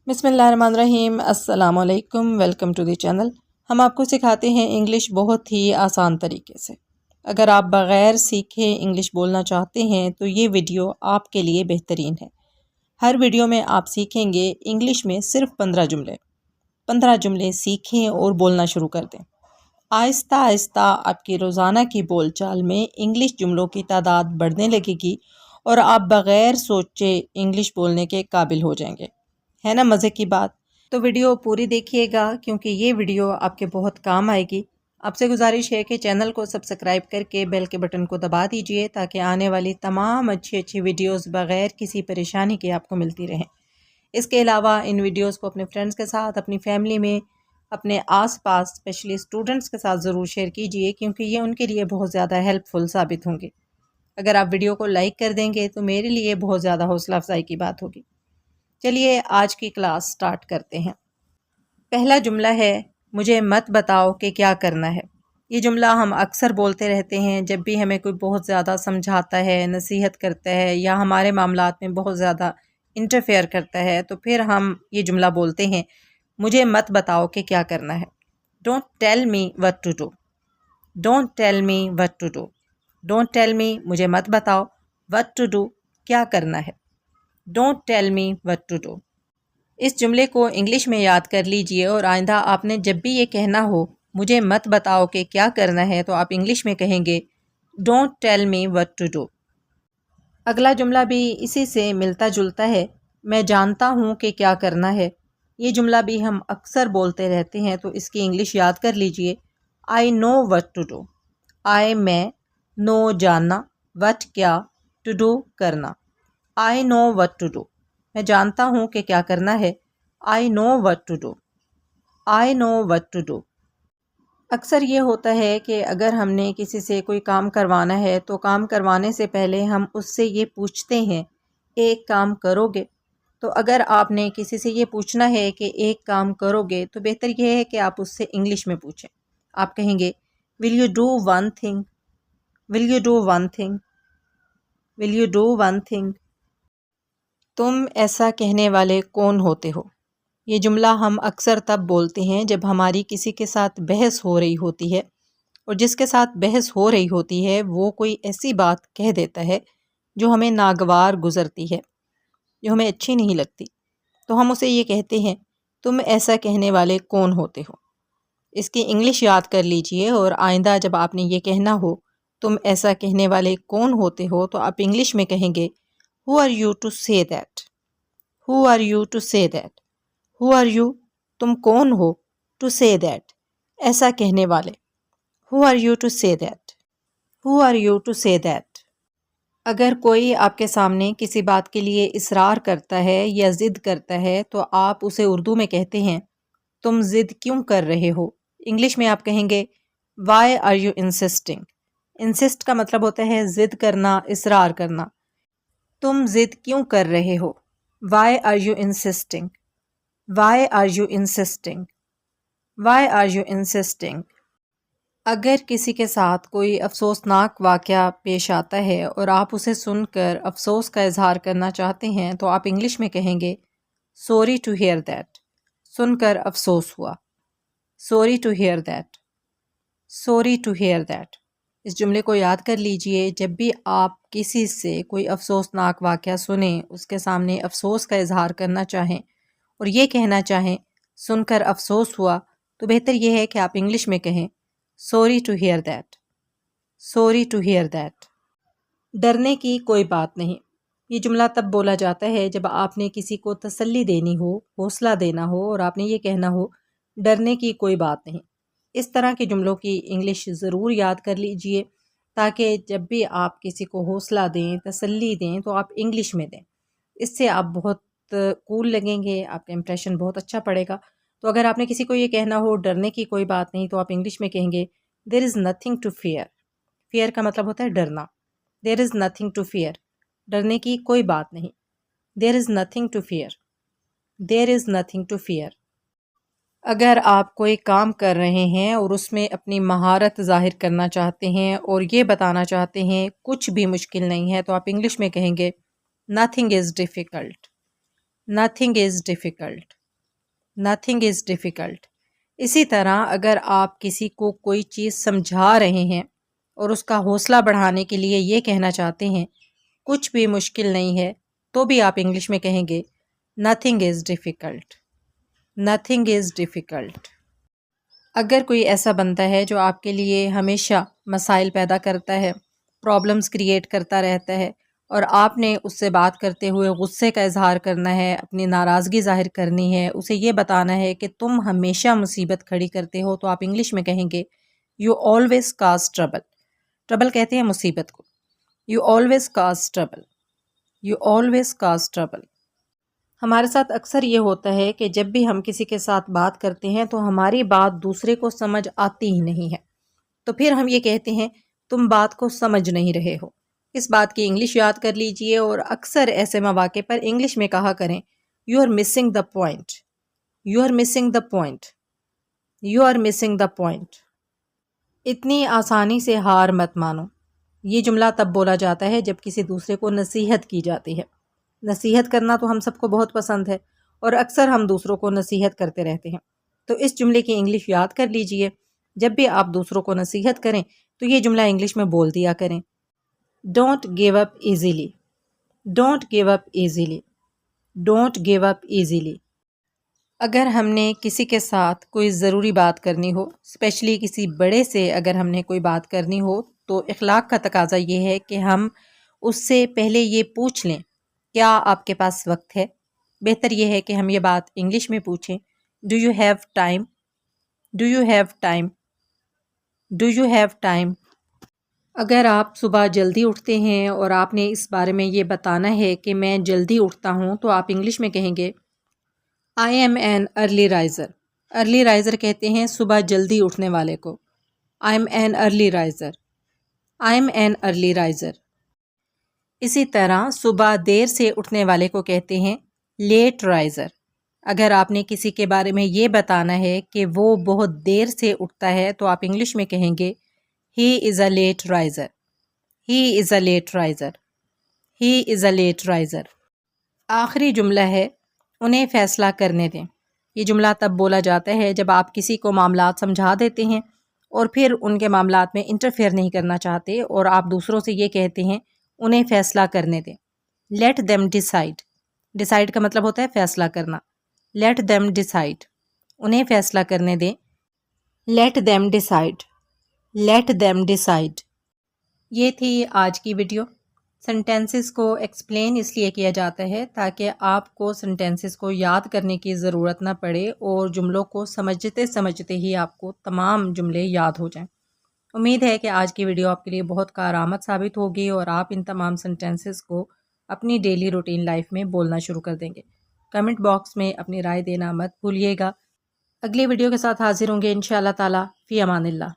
बिस्मिल्लाहिर्रहमानिर्रहीम। अस्सलाम वालेकुम। Welcome to the channel. हम आपको सिखाते हैं इंग्लिश बहुत ही आसान तरीके से। अगर आप बग़ैर सीखे इंग्लिश बोलना चाहते हैं तो ये वीडियो आपके लिए बेहतरीन है। हर वीडियो में आप सीखेंगे इंग्लिश में सिर्फ 15 जुमले सीखें और बोलना शुरू कर दें। आहिस्ता आहिस्ता आपकी रोज़ाना की बोलचाल में इंग्लिश जुमलों की तादाद बढ़ने लगेगी और आप बग़ैर सोचे इंग्लिश बोलने के काबिल हो जाएंगे। है ना मज़े की बात? तो वीडियो पूरी देखिएगा क्योंकि ये वीडियो आपके बहुत काम आएगी। आपसे गुजारिश है कि चैनल को सब्सक्राइब करके बेल के बटन को दबा दीजिए ताकि आने वाली तमाम अच्छी वीडियोस बग़ैर किसी परेशानी के आपको मिलती रहें। इसके अलावा इन वीडियोस को अपने फ्रेंड्स के साथ, अपनी फैमिली में, अपने आसपास स्पेशली स्टूडेंट्स के साथ ज़रूर शेयर कीजिए क्योंकि ये उनके लिए बहुत ज़्यादा हेल्पफुल साबित होंगे। अगर आप वीडियो को लाइक कर देंगे तो मेरे लिए बहुत ज़्यादा हौसला अफजाई की बात होगी। चलिए आज की क्लास स्टार्ट करते हैं। पहला जुमला है, मुझे मत बताओ कि क्या करना है। ये जुमला हम अक्सर बोलते रहते हैं जब भी हमें कोई बहुत ज़्यादा समझाता है, नसीहत करता है या हमारे मामलात में बहुत ज़्यादा इंटरफेयर करता है तो फिर हम ये जुमला बोलते हैं, मुझे मत बताओ कि क्या करना है। Don't tell me what to do. Don't tell me what to do. Don't tell me, मुझे मत बताओ, व्हाट टू डू, क्या करना है। Don't tell me what to do. इस जुमले को इंग्लिश में याद कर लीजिए और आइंदा आपने जब भी ये कहना हो मुझे मत बताओ कि क्या करना है तो आप इंग्लिश में कहेंगे don't tell me what to do. अगला जुमला भी इसी से मिलता जुलता है, मैं जानता हूँ कि क्या करना है। ये जुमला भी हम अक्सर बोलते रहते हैं तो इसकी इंग्लिश याद कर लीजिए, I know what to do. I मैं, नो जानना, व्हाट क्या, टू डू करना। I know what to do, मैं जानता हूँ कि क्या करना है। I know what to do. I know what to do. अक्सर ये होता है कि अगर हमने किसी से कोई काम करवाना है तो काम करवाने से पहले हम उससे ये पूछते हैं, एक काम करोगे? तो अगर आपने किसी से ये पूछना है कि एक काम करोगे तो बेहतर ये है कि आप उससे इंग्लिश में पूछें। आप कहेंगे will you do one thing. Will you do one thing. Will you do one thing. तुम ऐसा कहने वाले कौन होते हो? ये जुमला हम अक्सर तब बोलते हैं जब हमारी किसी के साथ बहस हो रही होती है और जिसके साथ बहस हो रही होती है वो कोई ऐसी बात कह देता है जो हमें नागवार गुजरती है, जो हमें अच्छी नहीं लगती, तो हम उसे ये कहते हैं तुम ऐसा कहने वाले कौन होते हो। इसकी इंग्लिश याद कर लीजिए और आइंदा जब आपने ये कहना हो तुम ऐसा कहने वाले कौन होते हो तो आप इंग्लिश में कहेंगे Who are you to say that? Who are you to say that? Who are you? तुम कौन हो? To say that. ऐसा कहने वाले. Who are you to say that? Who are you to say that? अगर कोई आपके सामने किसी बात के लिए इसरार करता है या ज़िद करता है तो आप उसे उर्दू में कहते हैं तुम ज़िद क्यों कर रहे हो। इंग्लिश में आप कहेंगे Why are you insisting? Insist का मतलब होता है ज़िद करना, इसरार करना। तुम ज़िद क्यों कर रहे हो। Why are you insisting? Why are you insisting? Why are you insisting? अगर किसी के साथ कोई अफसोसनाक वाक़या पेश आता है और आप उसे सुनकर अफसोस का इजहार करना चाहते हैं तो आप इंग्लिश में कहेंगे सॉरी टू हियर दैट। सुनकर अफसोस हुआ। Sorry to hear that. Sorry to hear that. इस जुमले को याद कर लीजिए, जब भी आप किसी से कोई अफसोसनाक वाक़या सुने, उसके सामने अफसोस का इजहार करना चाहें और ये कहना चाहें सुनकर अफसोस हुआ, तो बेहतर यह है कि आप इंग्लिश में कहें sorry to hear that. Sorry to hear that. डरने की कोई बात नहीं। ये जुमला तब बोला जाता है जब आपने किसी को तसल्ली देनी हो, हौसला देना हो और आपने ये कहना हो डरने की कोई बात नहीं। इस तरह के जुमलों की इंग्लिश ज़रूर याद कर लीजिए ताकि जब भी आप किसी को हौसला दें, तसल्ली दें तो आप इंग्लिश में दें। इससे आप बहुत कूल लगेंगे, आपका इंप्रेशन बहुत अच्छा पड़ेगा। तो अगर आपने किसी को ये कहना हो डरने की कोई बात नहीं तो आप इंग्लिश में कहेंगे there is nothing to fear. Fear का मतलब होता है डरना। There is nothing to fear. डरने की कोई बात नहीं। There is nothing to fear. There is nothing to fear. अगर आप कोई काम कर रहे हैं और उसमें अपनी महारत ज़ाहिर करना चाहते हैं और ये बताना चाहते हैं कुछ भी मुश्किल नहीं है तो आप इंग्लिश में कहेंगे nothing is difficult. nothing is difficult, nothing is difficult. اسی طرح اگر آپ کسی کو کوئی چیز سمجھا رہے ہیں اور اس کا حوصلہ بڑھانے کے لیے یہ کہنا چاہتے ہیں کچھ بھی مشکل نہیں ہے، تو بھی آپ انگلش میں کہیں گے nothing is difficult, nothing is difficult. اگر کوئی ایسا بندہ ہے جو آپ کے لیے ہمیشہ مسائل پیدا کرتا ہے، پرابلمز کریٹ کرتا رہتا ہے، اور آپ نے اس سے بات کرتے ہوئے غصے کا اظہار کرنا ہے، اپنی ناراضگی ظاہر کرنی ہے، اسے یہ بتانا ہے کہ تم ہمیشہ مصیبت کھڑی کرتے ہو، تو آپ انگلش میں کہیں گے you always cause trouble. Trouble کہتے ہیں مصیبت کو. You always cause trouble, you always cause trouble. ہمارے ساتھ اکثر یہ ہوتا ہے کہ جب بھی ہم کسی کے ساتھ بات کرتے ہیں تو ہماری بات دوسرے کو سمجھ آتی ہی نہیں ہے، تو پھر ہم یہ کہتے ہیں تم بات کو سمجھ نہیں رہے ہو. اس بات کی انگلش یاد کر لیجئے اور اکثر ایسے مواقع پر انگلش میں کہا کریں you are missing the point, you are missing the point, you are missing the point. اتنی آسانی سے ہار مت مانو. یہ جملہ تب بولا جاتا ہے جب کسی دوسرے کو نصیحت کی جاتی ہے. نصیحت کرنا تو ہم سب کو بہت پسند ہے اور اکثر ہم دوسروں کو نصیحت کرتے رہتے ہیں. تو اس جملے کی انگلش یاد کر لیجئے. جب بھی آپ دوسروں کو نصیحت کریں تو یہ جملہ انگلش میں بول دیا کریں don't give up easily, don't give up easily, don't give up easily. اگر ہم نے کسی کے ساتھ کوئی ضروری بات کرنی ہو، اسپیشلی کسی بڑے سے اگر ہم نے کوئی بات کرنی ہو، تو اخلاق کا تقاضا یہ ہے کہ ہم اس سے پہلے یہ پوچھ لیں کیا آپ کے پاس وقت ہے. بہتر یہ ہے کہ ہم یہ بات انگلش میں پوچھیں do you have time, do you have time, do you have time. اگر آپ صبح جلدی اٹھتے ہیں اور آپ نے اس بارے میں یہ بتانا ہے کہ میں جلدی اٹھتا ہوں، تو آپ انگلش میں کہیں گے I am an early Riser. Early Riser کہتے ہیں صبح جلدی اٹھنے والے کو. I am an early Riser, I am an early Riser. اسی طرح صبح دیر سے اٹھنے والے کو کہتے ہیں لیٹ رائزر. اگر آپ نے کسی کے بارے میں یہ بتانا ہے کہ وہ بہت دیر سے اٹھتا ہے، تو آپ انگلش میں کہیں گے ہی از اے لیٹ رائزر، ہی از اے لیٹ رائزر، ہی از اے لیٹ رائزر. آخری جملہ ہے انہیں فیصلہ کرنے دیں. یہ جملہ تب بولا جاتا ہے جب آپ کسی کو معاملات سمجھا دیتے ہیں اور پھر ان کے معاملات میں انٹرفیئر نہیں کرنا چاہتے، اور آپ دوسروں سے یہ کہتے ہیں انہیں فیصلہ کرنے دیں. Let them decide. ڈیسائیڈ کا مطلب ہوتا ہے فیصلہ کرنا. لیٹ دیم ڈیسائیڈ، انہیں فیصلہ کرنے دیں. Let them decide, let them decide. یہ تھی آج کی ویڈیو. سنٹینسز کو ایکسپلین اس لیے کیا جاتا ہے تاکہ آپ کو سنٹینسز کو یاد کرنے کی ضرورت نہ پڑے اور جملوں کو سمجھتے سمجھتے ہی آپ کو تمام جملے یاد ہو جائیں. امید ہے کہ آج کی ویڈیو آپ کے لیے بہت کارآمد ثابت ہوگی اور آپ ان تمام سنٹینسز کو اپنی ڈیلی روٹین لائف میں بولنا شروع کر دیں گے. کمنٹ باکس میں اپنی رائے دینا مت بھولیے گا. اگلی ویڈیو کے ساتھ حاضر ہوں گے انشاءاللہ تعالی. فی امان اللہ.